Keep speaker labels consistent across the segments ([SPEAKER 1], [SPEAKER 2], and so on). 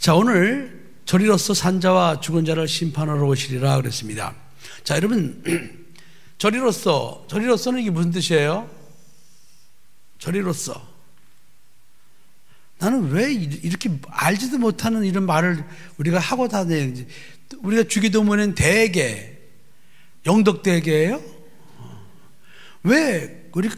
[SPEAKER 1] 자, 오늘 저리로서 산 자와 죽은 자를 심판하러 오시리라 그랬습니다. 자, 여러분, 저리로서는 이게 무슨 뜻이에요? 저리로서. 나는 왜 이렇게 알지도 못하는 이런 말을 우리가 하고 다니는지. 우리가 주기도문엔 대개, 영덕대개예요? 왜 우리가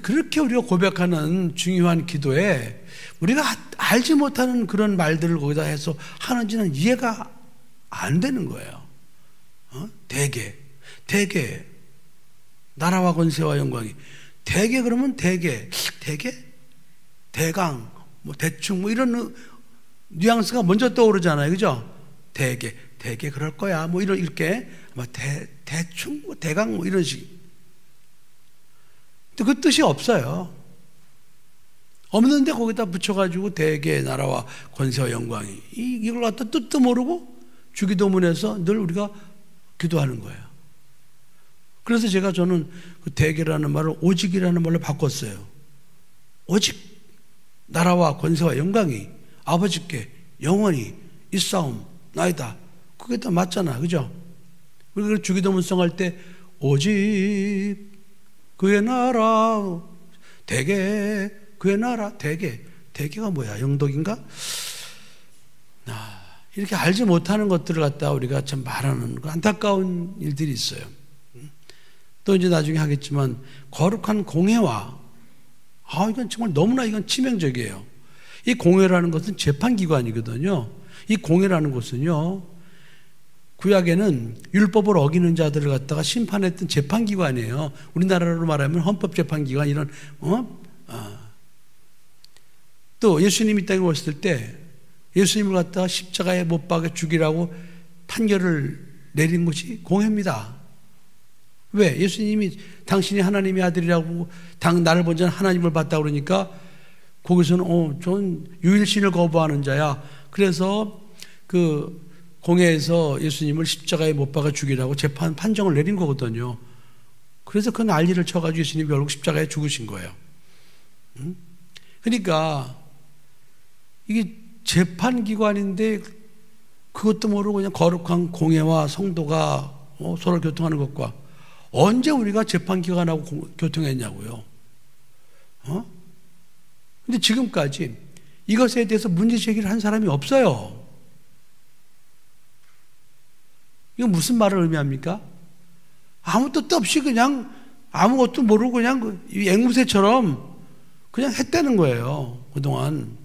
[SPEAKER 1] 고백하는 중요한 기도에 우리가 알지 못하는 그런 말들을 거기다 해서 하는지는 이해가 안 되는 거예요. 대개, 나라와 권세와 영광이. 대개 그러면 대개, 대강, 뭐 대충 뭐 이런 뉘앙스가 먼저 떠오르잖아요, 그죠? 대개 그럴 거야, 뭐 이렇게 뭐 대충, 뭐 대강 뭐 이런 식. 근데 그 뜻이 없어요. 없는데 거기다 붙여가지고 대개, 나라와 권세와 영광이, 이걸 갖다 뜻도 모르고 주기도문에서 늘 우리가 기도하는 거예요. 그래서 저는 그 대개라는 말을 오직이라는 말로 바꿨어요. 오직 나라와 권세와 영광이 아버지께 영원히 있사옵나이다. 그게 다 맞잖아, 그죠? 우리가 주기도문성 할 때 오직 그의 나라, 대개 그의 나라, 대개가 뭐야? 영덕인가? 이렇게 알지 못하는 것들을 갖다 우리가 참 말하는 안타까운 일들이 있어요. 또 이제 나중에 하겠지만 거룩한 공회와, 이건 정말 너무나 이건 치명적이에요. 이 공회라는 것은 재판기관이거든요. 이 공회라는 것은요, 구약에는 율법을 어기는 자들을 갖다가 심판했던 재판기관이에요. 우리나라로 말하면 헌법재판기관, 이런, 또 예수님이 땅에 오셨을 때 예수님을 갖다가 십자가에 못 박아 죽이라고 판결을 내린 것이 공회입니다. 왜? 예수님이 당신이 하나님의 아들이라고 나를 본 자는 하나님을 봤다고 그러니까 거기서는 전 유일신을 거부하는 자야. 그래서 그 공회에서 예수님을 십자가에 못 박아 죽이라고 판정을 내린 거거든요. 그래서 그 난리를 쳐가지고 예수님이 결국 십자가에 죽으신 거예요. 그러니까 이게 재판기관인데 그것도 모르고 그냥 거룩한 공회와 성도가 서로 교통하는 것과, 언제 우리가 재판기관하고 교통했냐고요. 근데 지금까지 이것에 대해서 문제 제기를 한 사람이 없어요. 이건 무슨 말을 의미합니까? 아무 뜻도 없이 그냥 아무것도 모르고 그냥 앵무새처럼 그냥 했다는 거예요, 그동안.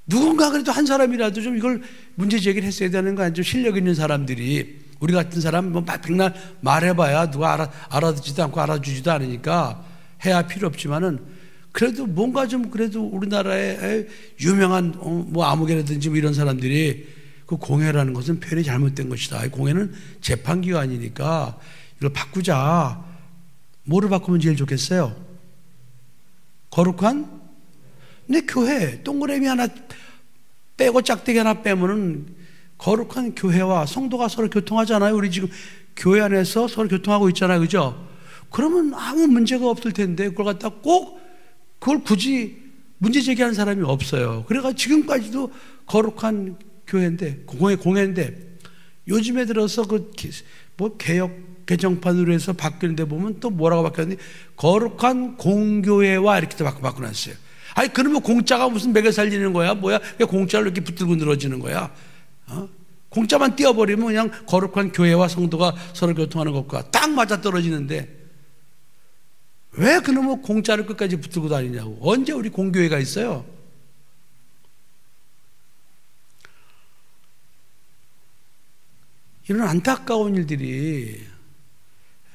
[SPEAKER 1] 누군가 그래도 한 사람이라도 좀 이걸 문제 제기를 했어야 되는 거 아니죠? 실력 있는 사람들이. 우리 같은 사람 뭐 백날 말해봐야 누가 알아듣지도 않고 알아주지도 않으니까 해야 필요 없지만은, 그래도 뭔가 좀 그래도 우리나라의 유명한 뭐 아무개라든지 뭐 이런 사람들이 그 공회라는 것은 표현이 잘못된 것이다. 공회는 재판기관이니까 이걸 바꾸자. 뭐를 바꾸면 제일 좋겠어요? 거룩한? 근데 교회 동그라미 하나 빼고 짝대기 하나 빼면은 거룩한 교회와 성도가 서로 교통하잖아요. 우리 지금 교회 안에서 서로 교통하고 있잖아요, 그죠? 그러면 아무 문제가 없을 텐데 그걸 갖다 꼭 그걸 굳이 문제 제기하는 사람이 없어요. 그래가 지금까지도 거룩한 교회인데, 공회인데, 요즘에 들어서 뭐 개정판으로 해서 바뀌는데 보면 또 뭐라고 바뀌었는데, 거룩한 공교회와 이렇게 또 바꿔놨어요. 아니, 그러면 공짜가 무슨 먹여 살리는 거야? 뭐야? 왜 공짜를 이렇게 붙들고 늘어지는 거야? 공짜만 띄워버리면 그냥 거룩한 교회와 성도가 서로 교통하는 것과 딱 맞아 떨어지는데, 왜 그놈의 공짜를 끝까지 붙들고 다니냐고. 언제 우리 공교회가 있어요? 이런 안타까운 일들이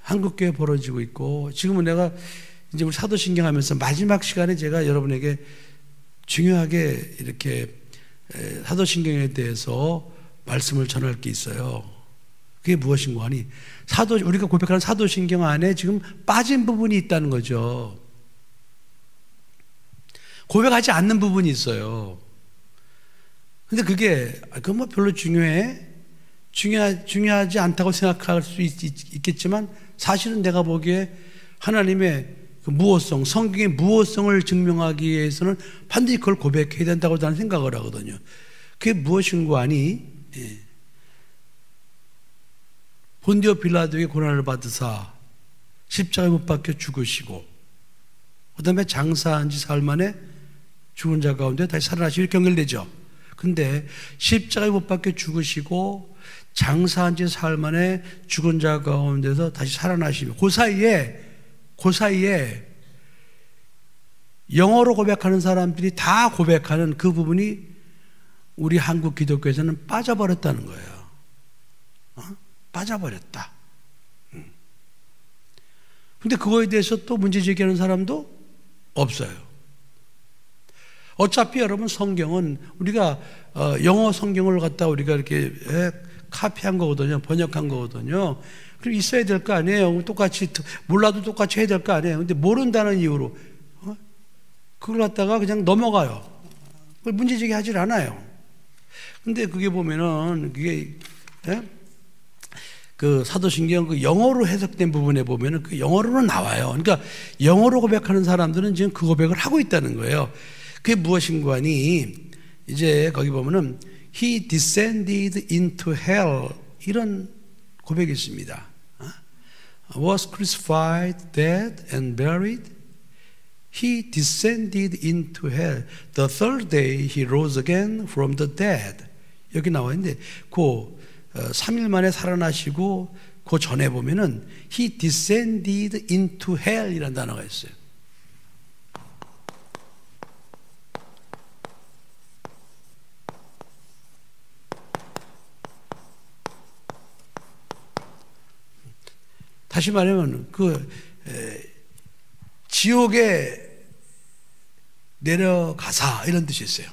[SPEAKER 1] 한국교회에 벌어지고 있고, 지금은 내가 이제 우리 사도신경 하면서 마지막 시간에 제가 여러분에게 중요하게 이렇게 사도신경에 대해서 말씀을 전할 게 있어요. 그게 무엇인가 하니, 우리가 고백하는 사도신경 안에 지금 빠진 부분이 있다는 거죠. 고백하지 않는 부분이 있어요. 근데 그건 뭐 별로 중요하지 않다고 생각할 수 있겠지만, 사실은 내가 보기에 하나님의 그 무호성, 성경의 무호성을 증명하기 위해서는 반드시 그걸 고백해야 된다고 저는 생각을 하거든요. 그게 무엇인고 하니 본디오 빌라도에게 고난을 받으사 십자가에 못 박혀 죽으시고 그 다음에 장사한 지 사흘 만에 죽은 자 가운데 다시 살아나시고 이렇게 연결되죠. 근데 십자가에 못 박혀 죽으시고 장사한 지 사흘 만에 죽은 자 가운데서 다시 살아나시며 그 사이에 영어로 고백하는 사람들이 다 고백하는 그 부분이 우리 한국 기독교에서는 빠져버렸다는 거예요. 빠져버렸다. 근데 그거에 대해서 또 문제 제기하는 사람도 없어요. 어차피 여러분 성경은 우리가 영어 성경을 갖다 우리가 이렇게 카피한 거거든요. 번역한 거거든요. 그럼 있어야 될 거 아니에요. 똑같이 몰라도 똑같이 해야 될 거 아니에요. 근데 모른다는 이유로 그걸 갖다가 그냥 넘어가요. 그걸 문제 제기하질 않아요. 근데 그게 보면은 그게 그 사도신경 그 영어로 해석된 부분에 보면은 그 영어로는 나와요. 그러니까 영어로 고백하는 사람들은 지금 그 고백을 하고 있다는 거예요. 그게 무엇인가 하니 이제 거기 보면은 He descended into hell 이런 고백이 있습니다. Was crucified, dead and buried. He descended into hell. The third day he rose again from the dead. 여기 나와 있는데 그 3일 만에 살아나시고 그 전에 보면은 He descended into hell 이라는 단어가 있어요. 다시 말하면 지옥에 내려가사 이런 뜻이 있어요.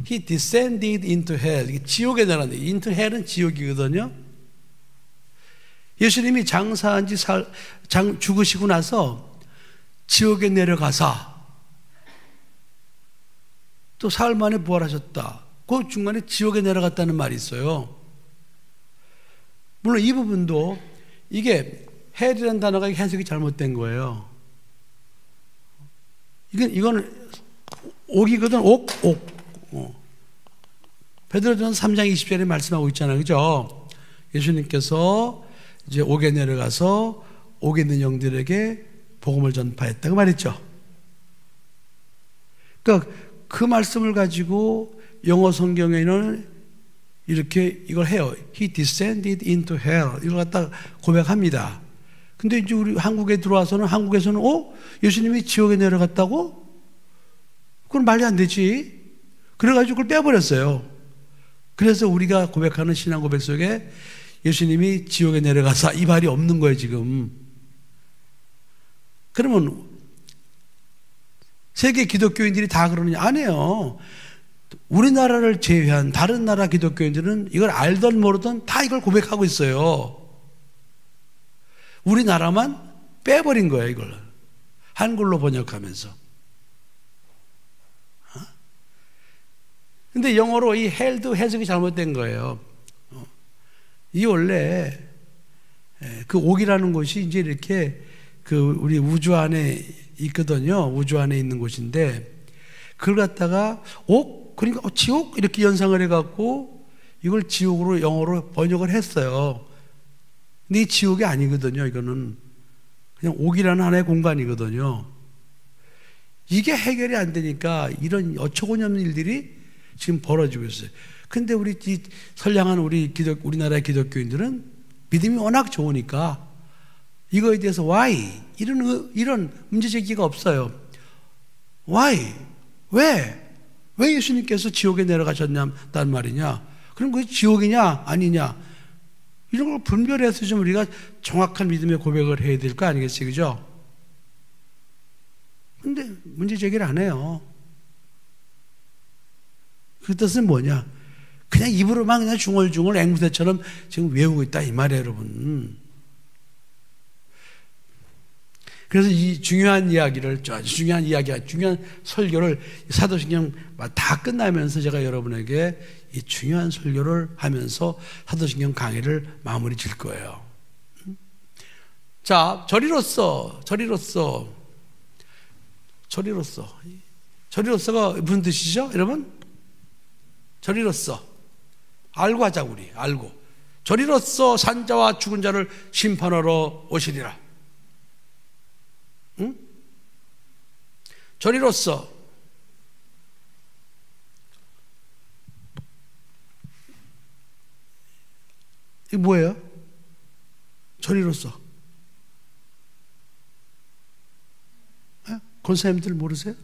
[SPEAKER 1] He descended into hell. 지옥에 내려갔는데 into hell은 지옥이거든요. 예수님이 장사한 지 죽으시고 나서 지옥에 내려가사 또 사흘 만에 부활하셨다. 그 중간에 지옥에 내려갔다는 말이 있어요. 물론 이 부분도 이게 헬이라는 단어가 해석이 잘못된 거예요. 이건 옥이거든. 옥. 베드로전서 3장 20절에 말씀하고 있잖아요. 그죠? 예수님께서 이제 옥에 내려가서 옥에 있는 영들에게 복음을 전파했다고 말했죠. 그러니까 그 말씀을 가지고 영어 성경에는 이렇게 이걸 해요. He descended into hell. 이걸 갖다 고백합니다. 근데 이제 우리 한국에 들어와서는 한국에서는 예수님이 지옥에 내려갔다고? 그건 말이 안 되지. 그래가지고 그걸 빼버렸어요. 그래서 우리가 고백하는 신앙 고백 속에 예수님이 지옥에 내려가사 이 말이 없는 거예요, 지금. 그러면 세계 기독교인들이 다 그러느냐? 아니에요. 우리나라를 제외한 다른 나라 기독교인들은 이걸 알던 모르던 다 이걸 고백하고 있어요. 우리나라만 빼버린 거예요, 이걸. 한글로 번역하면서. 근데 영어로 이 헬도 해석이 잘못된 거예요. 이 원래 그 옥이라는 곳이 이제 이렇게 그 우리 우주 안에 있거든요. 우주 안에 있는 곳인데 그걸 갖다가 그러니까 지옥 이렇게 연상을 해갖고 이걸 지옥으로 영어로 번역을 했어요. 근데 이 지옥이 아니거든요. 이거는 그냥 옥이라는 하나의 공간이거든요. 이게 해결이 안 되니까 이런 어처구니 없는 일들이 지금 벌어지고 있어요. 근데 우리 선량한 우리나라의 기독교인들은 믿음이 워낙 좋으니까 이거에 대해서 why 이런 문제 제기가 없어요. why 왜 예수님께서 지옥에 내려가셨냐는 말이냐? 그럼 그게 지옥이냐 아니냐? 이런 걸 분별해서 좀 우리가 정확한 믿음의 고백을 해야 될 거 아니겠어요, 그죠? 근데 문제 제기를 안 해요. 그 뜻은 뭐냐? 그냥 입으로만 그냥 중얼중얼 앵무새처럼 지금 외우고 있다 이 말이에요, 여러분. 그래서 이 중요한 이야기를, 중요한 설교를 사도신경 다 끝나면서 제가 여러분에게 이 중요한 설교를 하면서 사도신경 강의를 마무리 질 거예요. 자, 저리로서가 무슨 뜻이죠, 여러분? 저리로써 알고 하자 우리 알고 저리로써 산자와 죽은 자를 심판하러 오시리라. 응? 저리로써 이게 뭐예요? 저리로써 권사님들 모르세요?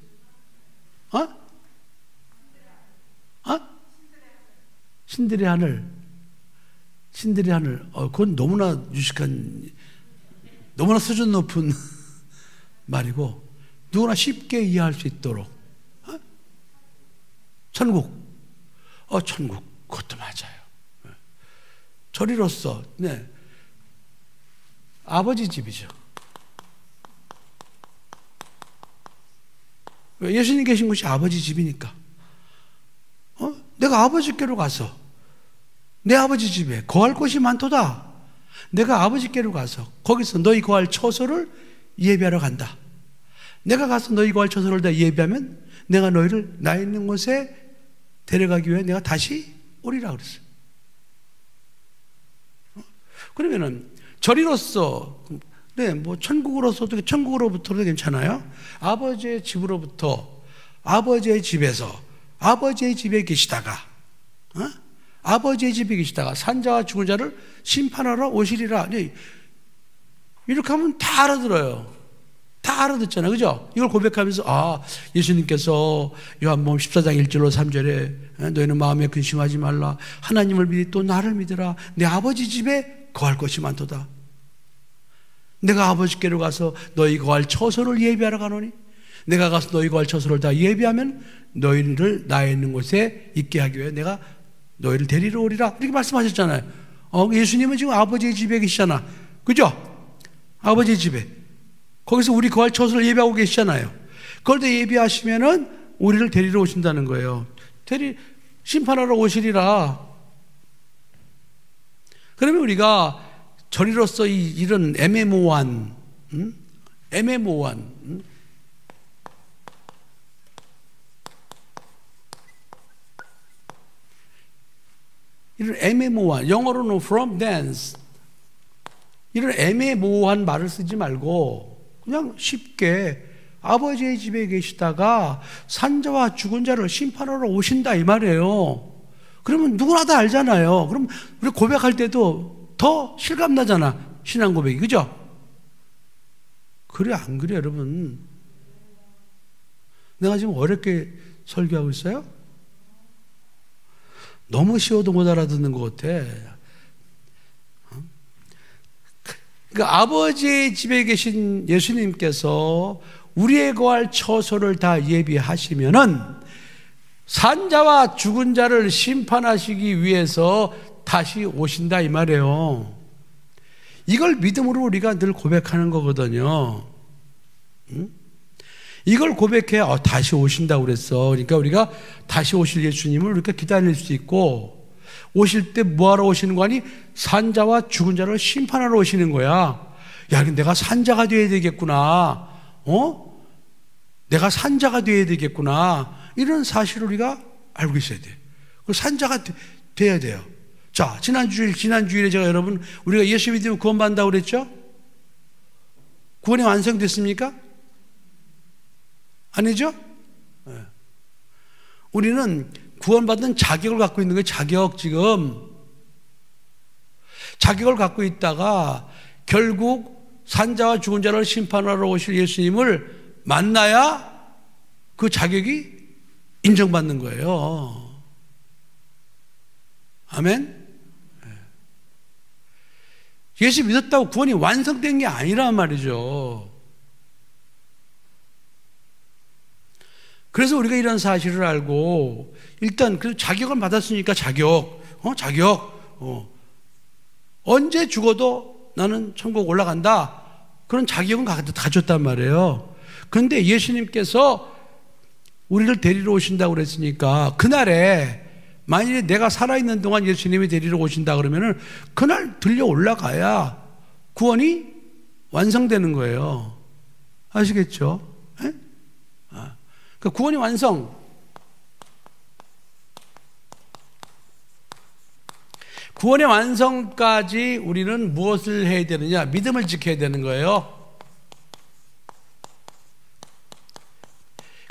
[SPEAKER 1] 신들의 하늘. 신들의 하늘. 그건 너무나 유식한, 너무나 수준 높은 말이고, 누구나 쉽게 이해할 수 있도록. 천국. 천국. 그것도 맞아요. 저리로써, 네. 아버지 집이죠. 예수님 계신 곳이 아버지 집이니까. 내가 아버지께로 가서 내 아버지 집에 거할 곳이 많도다. 내가 아버지께로 가서 거기서 너희 거할 처소를 예비하러 간다. 내가 가서 너희 거할 처소를 다 예비하면 내가 너희를 나 있는 곳에 데려가기 위해 내가 다시 오리라 그랬어요. 그러면은 저리로서 네, 뭐 천국으로서도 천국으로부터도 괜찮아요. 아버지의 집으로부터 아버지의 집에서 아버지의 집에 계시다가 아버지의 집에 계시다가 산자와 죽은 자를 심판하러 오시리라. 네, 이렇게 하면 다 알아들어요. 다 알아듣잖아요. 그죠? 이걸 고백하면서 예수님께서 요한복음 14장 1절로 3절에 너희는 마음에 근심하지 말라. 하나님을 믿으 또 나를 믿으라. 내 아버지 집에 거할 것이 많도다. 내가 아버지께로 가서 너희 거할 처소를 예비하러 가노니 내가 가서 너희 거할 처소를 다 예비하면 너희를 나 있는 곳에 있게 하기 위해 내가 너희를 데리러 오리라. 이렇게 말씀하셨잖아요. 예수님은 지금 아버지의 집에 계시잖아. 그죠? 아버지의 집에. 거기서 우리 거할 처소를 예비하고 계시잖아요. 그걸 다 예비하시면은 우리를 데리러 오신다는 거예요. 심판하러 오시리라. 그러면 우리가 저리로서 이런 애매모호한 이런 애매모호한, 영어로는 from thence, 이런 애매모호한 말을 쓰지 말고 그냥 쉽게 아버지의 집에 계시다가 산자와 죽은 자를 심판하러 오신다 이 말이에요. 그러면 누구나 다 알잖아요. 그럼 우리 고백할 때도 더 실감나잖아. 신앙 고백이. 그죠? 그래 안 그래 여러분? 내가 지금 어렵게 설교하고 있어요? 너무 쉬워도 못 알아듣는 것 같아. 그러니까 아버지의 집에 계신 예수님께서 우리의 거할 처소를 다 예비하시면은 산자와 죽은 자를 심판하시기 위해서 다시 오신다 이 말이에요. 이걸 믿음으로 우리가 늘 고백하는 거거든요. 이걸 고백해 다시 오신다고 그랬어. 그러니까 우리가 다시 오실 예수님을 우리가 기다릴 수 있고, 오실 때 뭐하러 오시는 거 아니? 산자와 죽은 자를 심판하러 오시는 거야. 야, 내가 산자가 되어야 되겠구나. 내가 산자가 되어야 되겠구나. 이런 사실을 우리가 알고 있어야 돼. 산자가 돼야 돼요. 자, 지난 주일에 제가 여러분, 우리가 예수 믿으면 구원받는다고 그랬죠? 구원이 완성됐습니까? 아니죠? 네. 우리는 구원받은 자격을 갖고 있는 거예요. 자격을 갖고 있다가 결국 산자와 죽은 자를 심판하러 오실 예수님을 만나야 그 자격이 인정받는 거예요. 아멘? 예수 믿었다고 구원이 완성된 게 아니란 말이죠. 그래서 우리가 이런 사실을 알고 일단 그 자격을 받았으니까 자격. 언제 죽어도 나는 천국 올라간다. 그런 자격은 가졌단 말이에요. 그런데 예수님께서 우리를 데리러 오신다고 그랬으니까 그날에 만일에 내가 살아있는 동안 예수님이 데리러 오신다 그러면은 그날 들려 올라가야 구원이 완성되는 거예요. 아시겠죠? 그러니까 구원이 완성. 구원의 완성까지 우리는 무엇을 해야 되느냐? 믿음을 지켜야 되는 거예요.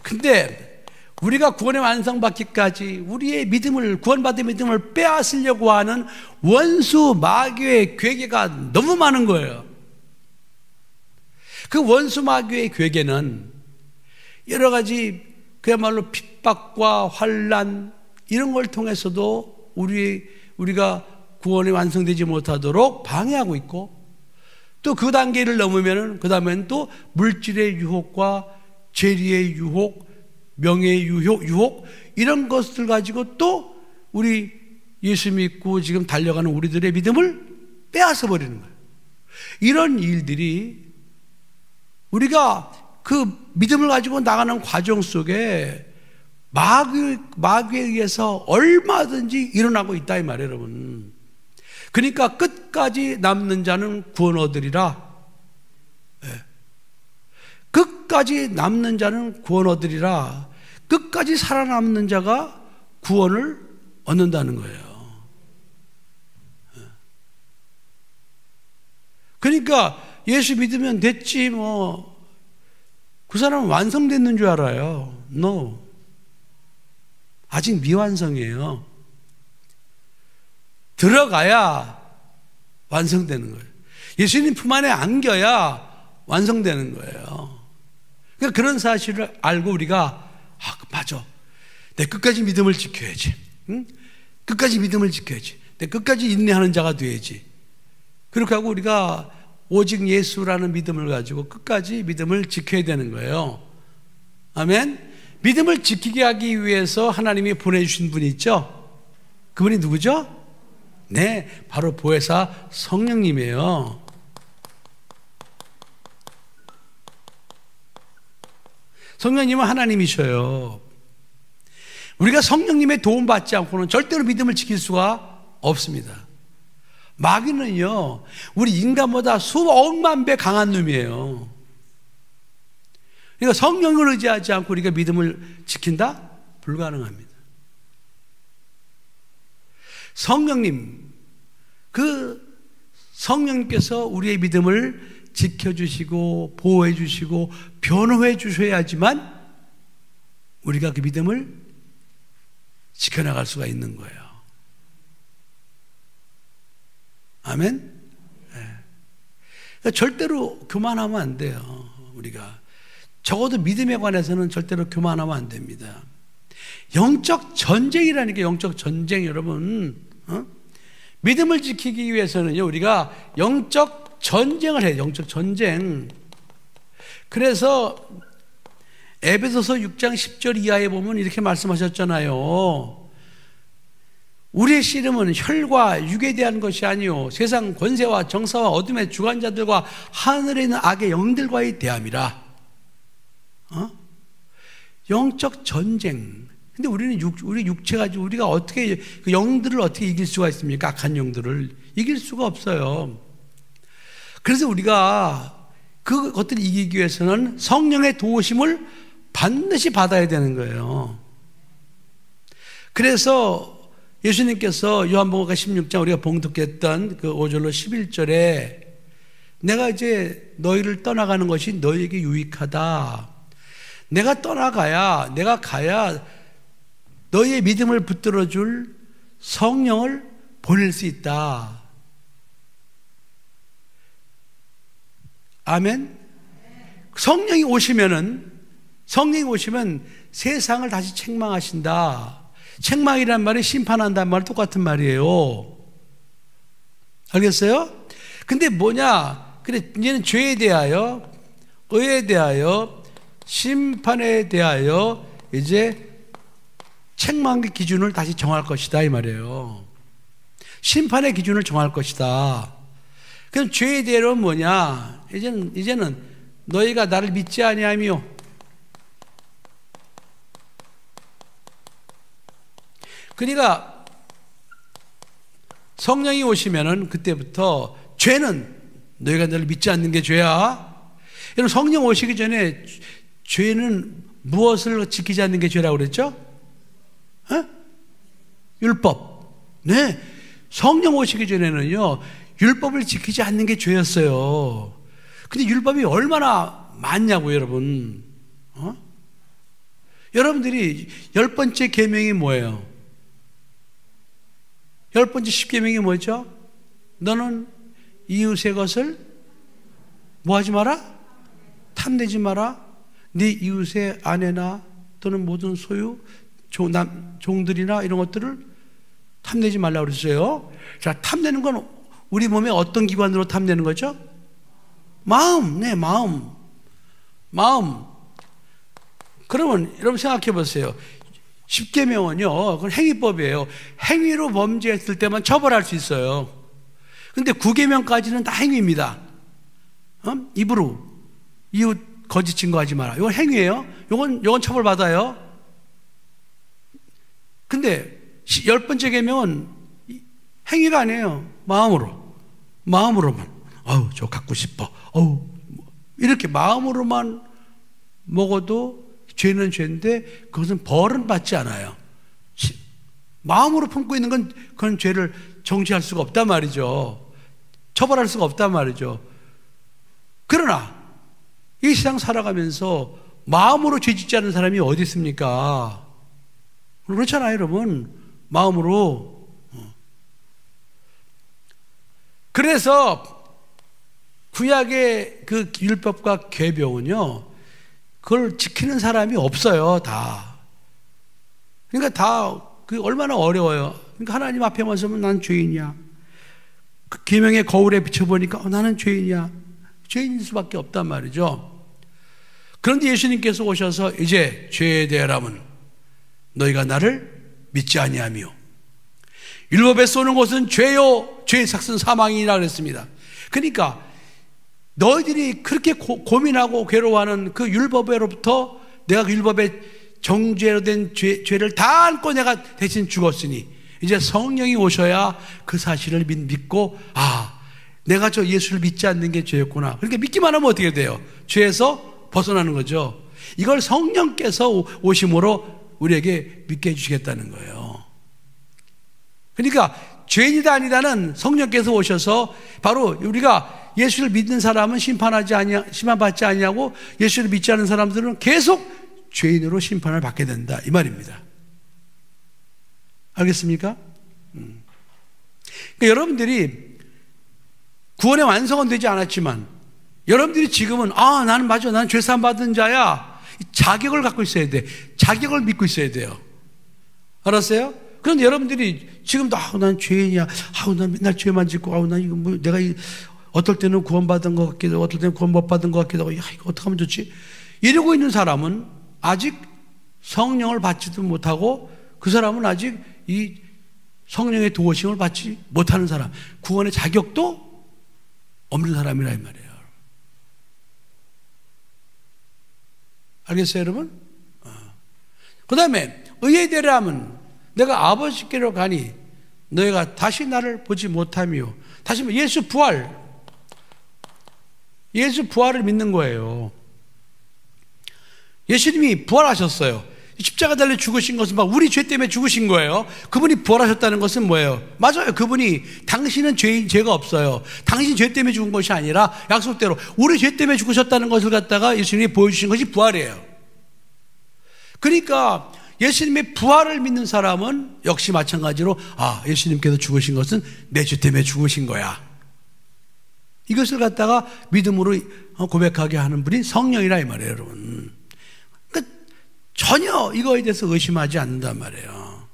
[SPEAKER 1] 근데 우리가 구원의 완성받기까지 우리의 믿음을, 구원받은 믿음을 빼앗으려고 하는 원수 마귀의 괴계가 너무 많은 거예요. 그 원수 마귀의 괴계는 여러 가지 그야말로 핍박과 환난 이런 걸 통해서도 우리가 구원이 완성되지 못하도록 방해하고 있고, 또 그 단계를 넘으면은 그 다음엔 또 물질의 유혹과 재리의 유혹, 명예의 유혹 이런 것들 가지고 또 우리 예수 믿고 지금 달려가는 우리들의 믿음을 빼앗아 버리는 거예요. 이런 일들이 우리가 그 믿음을 가지고 나가는 과정 속에 마귀에 의해서 얼마든지 일어나고 있다 이 말이에요, 여러분. 그러니까 끝까지 남는 자는 구원 얻으리라. 네. 끝까지 남는 자는 구원 얻으리라. 끝까지 살아남는 자가 구원을 얻는다는 거예요. 네. 그러니까 예수 믿으면 됐지 뭐 그 사람은 완성됐는 줄 알아요. No. 아직 미완성이에요. 들어가야 완성되는 거예요. 예수님 품 안에 안겨야 완성되는 거예요. 그러니까 그런 사실을 알고 우리가 맞아. 내 끝까지 믿음을 지켜야지. 응? 끝까지 믿음을 지켜야지. 내 끝까지 인내하는 자가 돼야지. 그렇게 하고 우리가 오직 예수라는 믿음을 가지고 끝까지 믿음을 지켜야 되는 거예요. 아멘. 믿음을 지키게 하기 위해서 하나님이 보내주신 분이 있죠. 그분이 누구죠? 네, 바로 보혜사 성령님이에요. 성령님은 하나님이셔요. 우리가 성령님의 도움 받지 않고는 절대로 믿음을 지킬 수가 없습니다. 마귀는요, 우리 인간보다 수억만 배 강한 놈이에요. 그러니까 성령을 의지하지 않고 우리가 믿음을 지킨다? 불가능합니다. 성령님, 그 성령님께서 우리의 믿음을 지켜주시고 보호해 주시고 변호해 주셔야지만 우리가 그 믿음을 지켜나갈 수가 있는 거예요. 아멘? 네. 그러니까 절대로 교만하면 안 돼요. 우리가 적어도 믿음에 관해서는 절대로 교만하면 안 됩니다. 영적 전쟁이라는 게 영적 전쟁 여러분. 믿음을 지키기 위해서는요 우리가 영적 전쟁을 해요. 영적 전쟁. 그래서 에베소서 6장 10절 이하에 보면 이렇게 말씀하셨잖아요. 우리의 씨름은 혈과 육에 대한 것이 아니요 세상 권세와 정사와 어둠의 주관자들과 하늘에 있는 악의 영들과의 대함이라. 영적 전쟁. 근데 우리는 우리 육체 가지고 우리가 어떻게 그 영들을 어떻게 이길 수가 있습니까? 악한 영들을 이길 수가 없어요. 그래서 우리가 그것들을 이기기 위해서는 성령의 도우심을 반드시 받아야 되는 거예요. 그래서 예수님께서 요한복음 16장 우리가 봉독했던 그 5절로 11절에 내가 이제 너희를 떠나가는 것이 너희에게 유익하다. 내가 떠나가야, 내가 가야 너희의 믿음을 붙들어 줄 성령을 보낼 수 있다. 아멘. 성령이 오시면 세상을 다시 책망하신다. 책망이란 말이 심판한다는 말 똑같은 말이에요. 알겠어요? 근데 뭐냐? 그래, 이제는 죄에 대하여, 의에 대하여, 심판에 대하여 이제 책망의 기준을 다시 정할 것이다 이 말이에요. 심판의 기준을 정할 것이다. 그럼 죄에 대하여는 뭐냐? 이제는 너희가 나를 믿지 아니하며 그러니까 성령이 오시면은 그때부터 죄는 너희가 나를 믿지 않는 게 죄야. 여러분 성령 오시기 전에 죄는 무엇을 지키지 않는 게 죄라고 그랬죠? 율법. 네. 성령 오시기 전에는요, 율법을 지키지 않는 게 죄였어요. 근데 율법이 얼마나 많냐고요, 여러분. 여러분들이 10번째 계명이 뭐예요? 10번째 10계명이 뭐죠? 너는 이웃의 것을 뭐 하지 마라? 탐내지 마라. 네 이웃의 아내나 또는 모든 소유, 종들이나 이런 것들을 탐내지 말라고 그랬어요. 자, 탐내는 건 우리 몸의 어떤 기관으로 탐내는 거죠? 마음, 네, 마음. 그러면 여러분 생각해 보세요. 10계명은요, 그건 행위법이에요. 행위로 범죄했을 때만 처벌할 수 있어요. 근데 9계명까지는 다 행위입니다. 입으로 이웃 거짓 증거하지 마라. 이건 행위예요. 이건 처벌받아요. 근데 10번째 계명은 행위가 아니에요. 마음으로만. 저 갖고 싶어. 이렇게 마음으로만 먹어도 죄는 죄인데 그것은 벌은 받지 않아요. 마음으로 품고 있는 건 그건 죄를 정죄할 수가 없단 말이죠. 처벌할 수가 없단 말이죠. 그러나 이 세상 살아가면서 마음으로 죄 짓지 않는 사람이 어디 있습니까? 그렇잖아요, 여러분. 마음으로. 그래서 구약의 그 율법과 계명은요, 그걸 지키는 사람이 없어요, 다. 그러니까 다, 그 얼마나 어려워요. 그러니까 하나님 앞에만 서면 난 죄인이야. 그 계명의 거울에 비춰보니까 나는 죄인이야. 죄인일 수밖에 없단 말이죠. 그런데 예수님께서 오셔서 이제 죄에 대하라면 너희가 나를 믿지 아니하며 율법에 쏘는 것은 죄요 죄의 삭은 사망이라 그랬습니다. 그러니까 너희들이 그렇게 고민하고 괴로워하는 그 율법으로부터 내가 그 율법의 정죄로 된 죄를 다 안고 내가 대신 죽었으니 이제 성령이 오셔야 그 사실을 믿고 내가 저 예수를 믿지 않는 게 죄였구나. 그러니까 믿기만 하면 어떻게 돼요? 죄에서 벗어나는 거죠. 이걸 성령께서 오심으로 우리에게 믿게 해주시겠다는 거예요. 그러니까 죄인이다 아니다는 성령께서 오셔서 바로 우리가 예수를 믿는 사람은 심판받지 아니하고 예수를 믿지 않는 사람들은 계속 죄인으로 심판을 받게 된다 이 말입니다. 알겠습니까? 그러니까 여러분들이 구원의 완성은 되지 않았지만 여러분들이 지금은 나는 맞아, 나는 죄사함 받은 자야, 자격을 갖고 있어야 돼. 자격을 믿고 있어야 돼요. 알았어요? 그런데 여러분들이 지금도 난 죄인이야, 난 맨날 죄만 짓고, 난 이거 내가 어떨 때는 구원받은 것 같기도 하고 어떨 때는 구원 못 받은 것 같기도 하고, 이거 어떻게 하면 좋지? 이러고 있는 사람은 아직 성령을 받지도 못하고 그 사람은 아직 이 성령의 도우심을 받지 못하는 사람, 구원의 자격도 없는 사람이라 이 말이에요. 알겠어요, 여러분? 그 다음에 의에 대하면 내가 아버지께로 가니 너희가 다시 나를 보지 못하며, 다시 예수 부활을 믿는 거예요. 예수님이 부활하셨어요. 십자가 달려 죽으신 것은 우리 죄 때문에 죽으신 거예요. 그분이 부활하셨다는 것은 뭐예요? 맞아요. 그분이 당신은 죄가 없어요. 당신 죄 때문에 죽은 것이 아니라 약속대로 우리 죄 때문에 죽으셨다는 것을 갖다가 예수님이 보여주신 것이 부활이에요. 그러니까 예수님의 부활을 믿는 사람은 역시 마찬가지로 예수님께서 죽으신 것은 내 죄 때문에 죽으신 거야. 이것을 갖다가 믿음으로 고백하게 하는 분이 성령이라 이 말이에요, 여러분. 그러니까 전혀 이거에 대해서 의심하지 않는단 말이에요.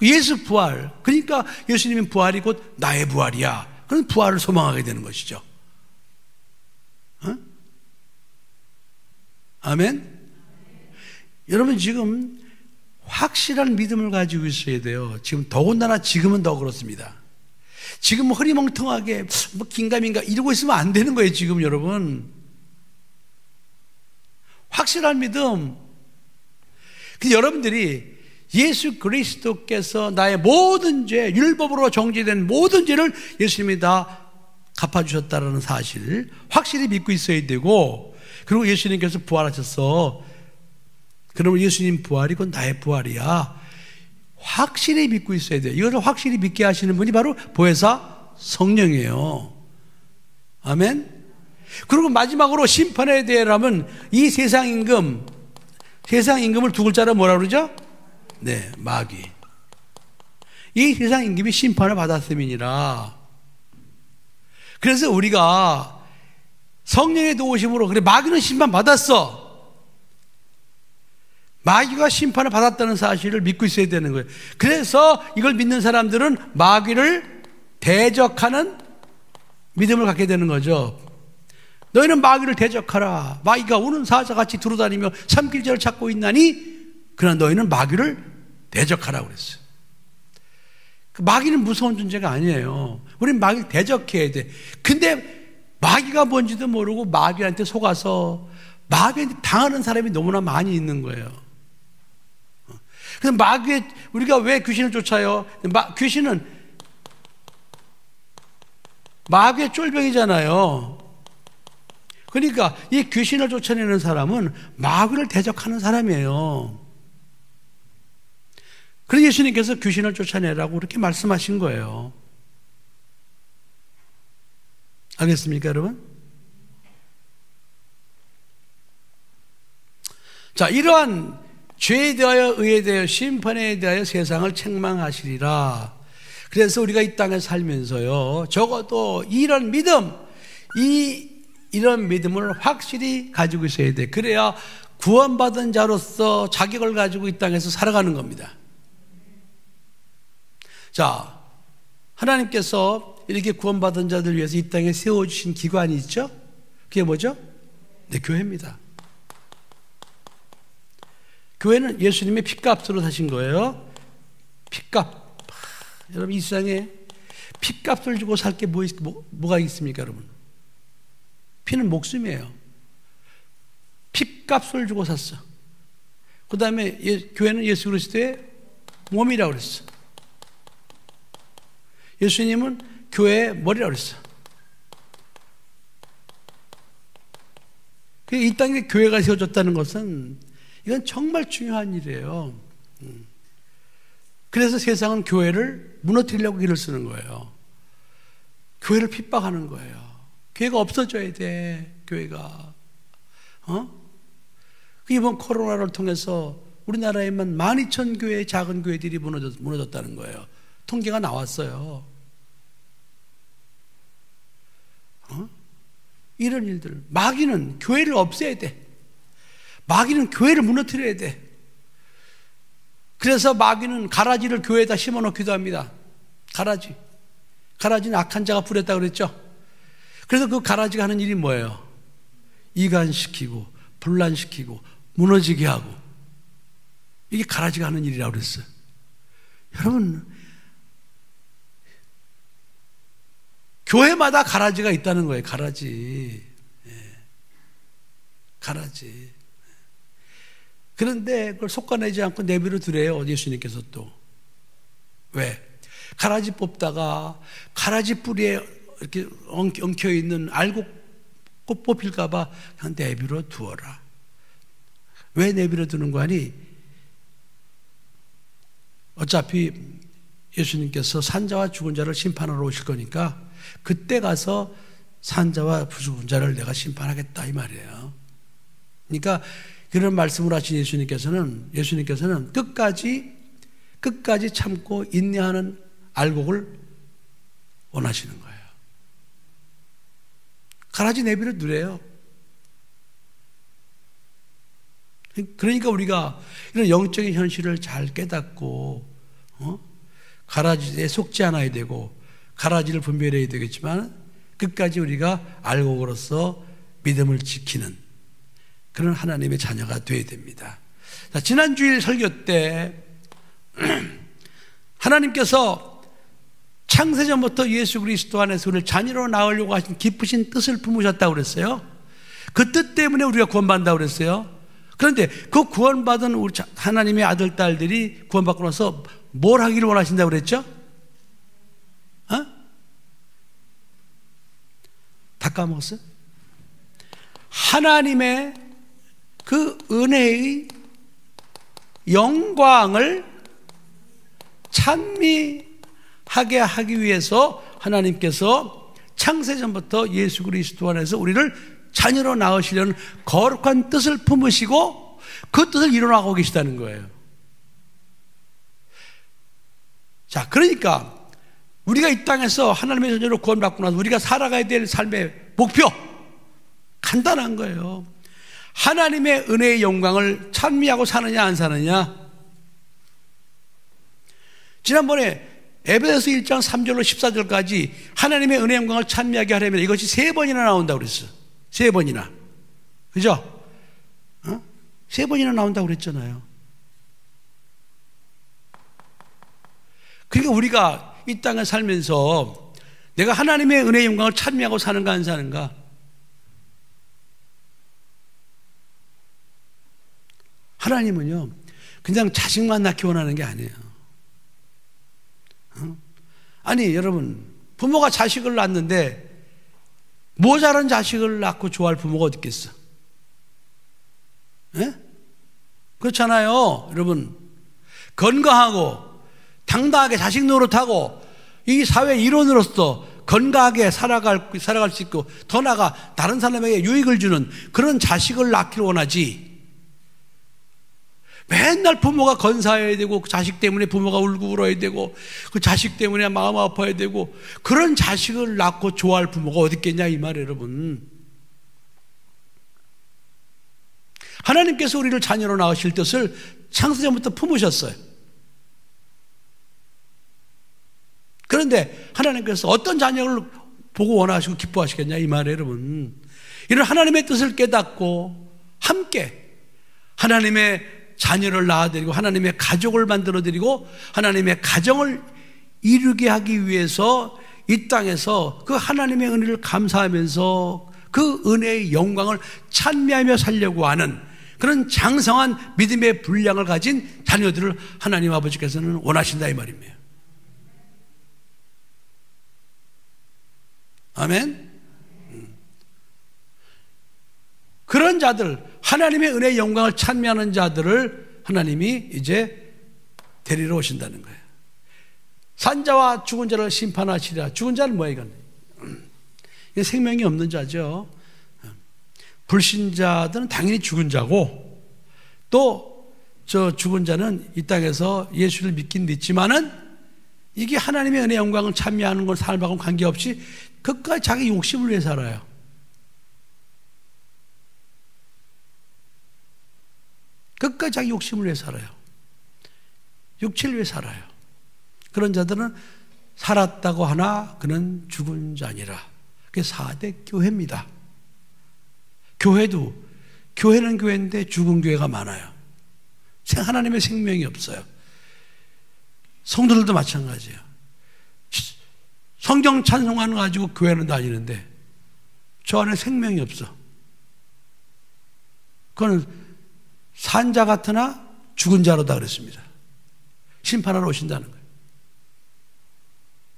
[SPEAKER 1] 예수 부활, 그러니까 예수님의 부활이 곧 나의 부활이야. 그런 부활을 소망하게 되는 것이죠. 아멘? 여러분 지금 확실한 믿음을 가지고 있어야 돼요. 지금 더군다나 지금은 더 그렇습니다. 지금 흐리멍텅하게 긴가민가 이러고 있으면 안 되는 거예요. 지금 여러분 확실한 믿음. 근데 여러분들이 예수 그리스도께서 나의 모든 죄, 율법으로 정죄된 모든 죄를 예수님이 다 갚아주셨다는 사실을 확실히 믿고 있어야 되고, 그리고 예수님께서 부활하셔서 그러면 예수님 부활이 곧 나의 부활이야. 확실히 믿고 있어야 돼요. 이것을 확실히 믿게 하시는 분이 바로 보혜사 성령이에요. 아멘. 그리고 마지막으로 심판에 대해라면 이 세상 임금을 두 글자로 뭐라 그러죠? 네, 마귀. 이 세상 임금이 심판을 받았음이니라. 그래서 우리가 성령의 도우심으로, 그래, 마귀는 심판 받았어. 마귀가 심판을 받았다는 사실을 믿고 있어야 되는 거예요. 그래서 이걸 믿는 사람들은 마귀를 대적하는 믿음을 갖게 되는 거죠. 너희는 마귀를 대적하라. 마귀가 우는 사자같이 두루다니며 삼킬자를 찾고 있나니 그러나 너희는 마귀를 대적하라고 그랬어요. 마귀는 무서운 존재가 아니에요. 우리는 마귀를 대적해야 돼. 근데 마귀가 뭔지도 모르고 마귀한테 속아서 마귀한테 당하는 사람이 너무나 많이 있는 거예요. 그래서 우리가 왜 귀신을 쫓아요? 귀신은 마귀의 쫄병이잖아요. 그러니까 이 귀신을 쫓아내는 사람은 마귀를 대적하는 사람이에요. 그래서 예수님께서 귀신을 쫓아내라고 그렇게 말씀하신 거예요. 알겠습니까, 여러분? 자, 이러한 죄에 대하여, 의에 대하여, 심판에 대하여 세상을 책망하시리라. 그래서 우리가 이 땅에 살면서요, 적어도 이런 믿음, 이런 믿음을 확실히 가지고 있어야 돼. 그래야 구원받은 자로서 자격을 가지고 이 땅에서 살아가는 겁니다. 자, 하나님께서 이렇게 구원받은 자들 위해서 이 땅에 세워주신 기관이 있죠? 그게 뭐죠? 네, 교회입니다. 교회는 예수님의 핏값으로 사신 거예요. 핏값. 여러분, 이 세상에 핏값을 주고 살 게 뭐가 있습니까, 여러분? 피는 목숨이에요. 핏값을 주고 샀어. 그 다음에 교회는 예수 그리스도의 몸이라고 그랬어. 예수님은 교회의 머리라고 그랬어. 이 땅에 교회가 세워졌다는 것은 이건 정말 중요한 일이에요. 그래서 세상은 교회를 무너뜨리려고 길을 쓰는 거예요. 교회를 핍박하는 거예요. 교회가 없어져야 돼, 교회가. 이번 코로나를 통해서 우리나라에만 12,000교회의 작은 교회들이 무너졌다는 거예요. 통계가 나왔어요. 이런 일들. 마귀는 교회를 없애야 돼. 마귀는 교회를 무너뜨려야 돼. 그래서 마귀는 가라지를 교회에다 심어놓기도 합니다. 가라지는 악한 자가 뿌렸다고 그랬죠. 그래서 그 가라지가 하는 일이 뭐예요? 이간시키고 분란시키고 무너지게 하고, 이게 가라지가 하는 일이라고 그랬어요. 여러분, 교회마다 가라지가 있다는 거예요. 가라지. 가라지. 그런데 그걸 솎아내지 않고 내버려 두래요, 예수님께서 또. 왜? 가라지 뽑다가 가라지 뿌리에 이렇게 엉켜있는 알곡 꽃 뽑힐까봐 그냥 내버려 두어라. 왜 내버려 두는 거 아니? 어차피 예수님께서 산자와 죽은 자를 심판하러 오실 거니까 그때 가서 산자와 죽은 자를 내가 심판하겠다, 이 말이에요. 그러니까 그런 말씀을 하신 예수님께서는 끝까지 참고 인내하는 알곡을 원하시는 거예요. 가라지 내버려 두래요. 그러니까 우리가 이런 영적인 현실을 잘 깨닫고 가라지에 속지 않아야 되고 가라지를 분별해야 되겠지만 끝까지 우리가 알곡으로서 믿음을 지키는 그런 하나님의 자녀가 되어야 됩니다. 자, 지난 주일 설교 때 하나님께서 창세전부터 예수 그리스도 안에서 우리를 자녀로 낳으려고 하신 깊으신 뜻을 품으셨다고 그랬어요. 그 뜻 때문에 우리가 구원받는다고 그랬어요. 그런데 그 구원받은 우리 하나님의 아들, 딸들이 구원받고 나서 뭘 하기를 원하신다고 그랬죠? 다 까먹었어요? 하나님의 그 은혜의 영광을 찬미하게 하기 위해서 하나님께서 창세전부터 예수 그리스도 안에서 우리를 자녀로 낳으시려는 거룩한 뜻을 품으시고 그 뜻을 이뤄나가고 계시다는 거예요. 자, 그러니까 우리가 이 땅에서 하나님의 자녀로 구원받고 나서 우리가 살아가야 될 삶의 목표, 간단한 거예요. 하나님의 은혜의 영광을 찬미하고 사느냐 안 사느냐. 지난번에 에베소서 1장 3절로 14절까지 하나님의 은혜의 영광을 찬미하게 하려면 이것이 3번이나 나온다고 그랬어. 3번이나. 그죠? 3번이나 나온다고 그랬잖아요. 그러니까 우리가 이 땅에 살면서 내가 하나님의 은혜의 영광을 찬미하고 사는가 안 사는가? 하나님은요, 그냥 자식만 낳기 원하는 게 아니에요. 아니, 여러분, 부모가 자식을 낳는데 모자란 자식을 낳고 좋아할 부모가 어디 있겠어? 예? 그렇잖아요, 여러분. 건강하고 당당하게 자식 노릇하고 이 사회 일원으로서 건강하게 살아갈 수 있고 더 나아가 다른 사람에게 유익을 주는 그런 자식을 낳기를 원하지. 맨날 부모가 건사해야 되고 그 자식 때문에 부모가 울고 울어야 되고 그 자식 때문에 마음 아파야 되고 그런 자식을 낳고 좋아할 부모가 어디 있겠냐 이 말이에요, 여러분. 하나님께서 우리를 자녀로 낳으실 뜻을 창세전부터 품으셨어요. 그런데 하나님께서 어떤 자녀를 보고 원하시고 기뻐하시겠냐 이 말이에요, 여러분. 이런 하나님의 뜻을 깨닫고 함께 하나님의 자녀를 낳아드리고 하나님의 가족을 만들어드리고 하나님의 가정을 이루게 하기 위해서 이 땅에서 그 하나님의 은혜를 감사하면서 그 은혜의 영광을 찬미하며 살려고 하는 그런 장성한 믿음의 분량을 가진 자녀들을 하나님 아버지께서는 원하신다 이 말입니다. 아멘. 그런 자들, 하나님의 은혜의 영광을 찬미하는 자들을 하나님이 이제 데리러 오신다는 거예요. 산자와 죽은 자를 심판하시리라. 죽은 자는 뭐야 이건? 이게 생명이 없는 자죠. 불신자들은 당연히 죽은 자고 또 저 죽은 자는 이 땅에서 예수를 믿긴 믿지만은 이게 하나님의 은혜의 영광을 찬미하는 건 삶하고는 관계없이 끝까지 자기 욕심을 위해 살아요. 끝까지 자기 욕심을 위해 살아요. 육체를 위해 살아요. 그런 자들은 살았다고 하나 그는 죽은 자니라. 그게 4대 교회입니다. 교회는 교회인데 죽은 교회가 많아요. 하나님의 생명이 없어요. 성도들도 마찬가지예요. 성경 찬송하는 거 가지고 교회는 다니는데 저 안에 생명이 없어. 그거는 산자 같으나 죽은 자로다 그랬습니다. 심판하러 오신다는 거예요.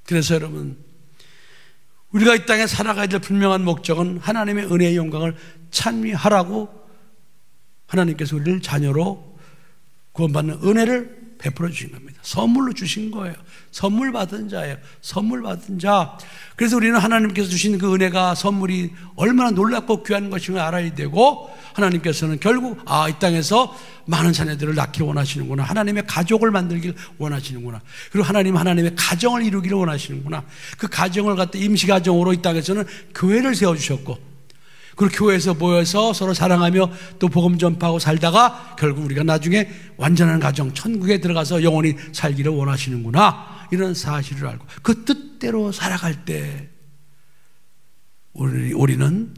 [SPEAKER 1] 그래서 여러분, 우리가 이 땅에 살아가야 될 분명한 목적은 하나님의 은혜의 영광을 찬미하라고 하나님께서 우리를 자녀로 구원받는 은혜를 베풀어 주신 겁니다. 선물로 주신 거예요. 선물 받은 자예요. 선물 받은 자. 그래서 우리는 하나님께서 주신 그 은혜가 선물이 얼마나 놀랍고 귀한 것인가 알아야 되고 하나님께서는 결국 이 땅에서 많은 자녀들을 낳기를 원하시는구나. 하나님의 가족을 만들기를 원하시는구나. 그리고 하나님의 가정을 이루기를 원하시는구나. 그 가정을 갖다 임시가정으로 이 땅에서는 교회를 세워주셨고 그리고 교회에서 모여서 서로 사랑하며 또 복음 전파하고 살다가 결국 우리가 나중에 완전한 가정, 천국에 들어가서 영원히 살기를 원하시는구나. 이런 사실을 알고 그 뜻대로 살아갈 때 우리는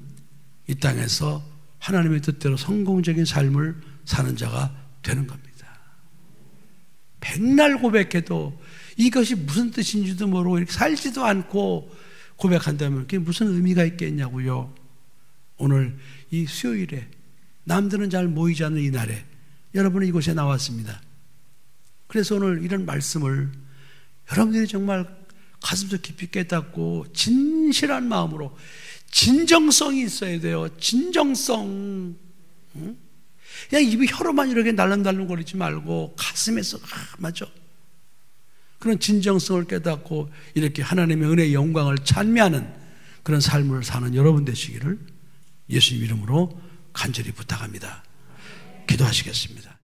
[SPEAKER 1] 이 땅에서 하나님의 뜻대로 성공적인 삶을 사는 자가 되는 겁니다. 백날 고백해도 이것이 무슨 뜻인지도 모르고 이렇게 살지도 않고 고백한다면 그게 무슨 의미가 있겠냐고요. 오늘 이 수요일에 남들은 잘 모이지 않는 이 날에 여러분은 이곳에 나왔습니다. 그래서 오늘 이런 말씀을 여러분들이 정말 가슴속 깊이 깨닫고 진실한 마음으로 진정성이 있어야 돼요. 진정성. 그냥 입이 혀로만 이렇게 날름날름 거리지 말고 가슴에서 맞아. 그런 진정성을 깨닫고 이렇게 하나님의 은혜의 영광을 찬미하는 그런 삶을 사는 여러분 되시기를 예수님 이름으로 간절히 부탁합니다. 기도하시겠습니다.